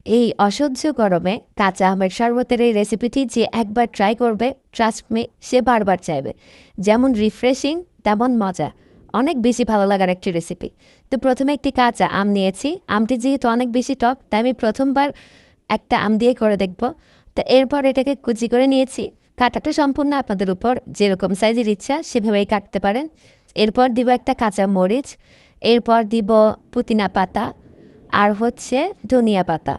এই অসহ্য গরমে কাঁচা আমের শরবতের এই রেসিপিটি যে একবার ট্রাই করবে, ট্রাস্ট মি, সে বারবার চাইবে। যেমন রিফ্রেশিং তেমন মজা, অনেক বেশি ভালো লাগার একটি রেসিপি। তো প্রথমে একটি কাঁচা আম নিয়েছি। আমটি যেহেতু অনেক বেশি টক, তাই আমি প্রথমবার একটা আম দিয়ে করে দেখব। তো এরপর এটাকে কুচি করে নিয়েছি। কাটাটা সম্পূর্ণ আপনাদের উপর, যেরকম সাইজের ইচ্ছা সেভাবেই কাটতে পারেন। এরপর দিব একটা কাঁচা মরিচ, এরপর দিব পুদিনা পাতা, আর হচ্ছে ধনিয়া পাতা।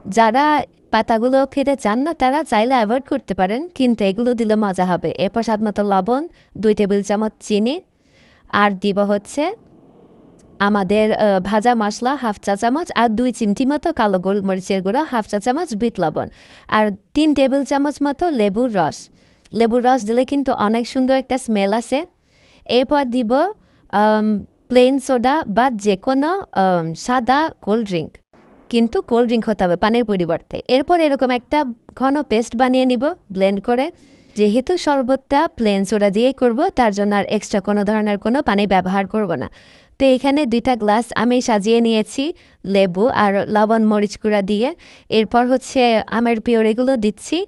যারা পাতাগুলো খেতে চান না তারা চাইলে অ্যাভয়েড করতে পারেন, কিন্তু এগুলো দিলে মজা হবে। এরপর স্বাদ মতো লবণ, 2 টেবিল চামচ চিনি, আর দিব হচ্ছে আমাদের ভাজা মশলা 1/2 চা চামচ, আর 2 চিমটি মতো কালো গোলমরিচের গুঁড়ো, 1/2 চা চামচ বিট লবণ, আর 3 টেবিল চামচ মতো লেবুর রস। লেবুর রস দিলে কিন্তু অনেক সুন্দর একটা স্মেল আসে। এরপর দিব প্লেন সোডা বা যে কোনো সাদা কোল্ড ড্রিঙ্ক, কিন্তু কোল্ড ড্রিঙ্ক হতে হবে পানির পরিবর্তে। এরপর এরকম একটা ঘন পেস্ট বানিয়ে নিব ব্লেন্ড করে। যেহেতু শরবতটা প্লেন সোডা দিয়েই করব, তার জন্য আর এক্সট্রা কোনো ধরনের কোনো পানি ব্যবহার করব না। তো এখানে 2টা গ্লাস আমি সাজিয়ে নিয়েছি লেবু আর লবণ মরিচ গুঁড়া দিয়ে। এরপর হচ্ছে আমের পিওরিগুলো দিচ্ছি।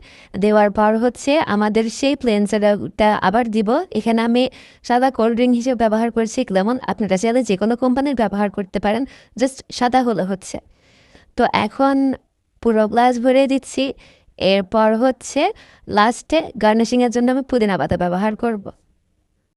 দেওয়ার পর হচ্ছে আমাদের সেই প্লেন সোডাটা আবার দিব। এখানে আমি সাদা কোল্ড ড্রিঙ্ক হিসেবে ব্যবহার করছি লেমন, আপনারা চাইলে যে কোনো কোম্পানির ব্যবহার করতে পারেন, জাস্ট সাদা হলে হচ্ছে। তো এখন পুরো গ্লাস ভরে দিচ্ছি। এরপর হচ্ছে লাস্টে গার্নিশিংয়ের জন্য আমি পুদিনা পাতা ব্যবহার করব।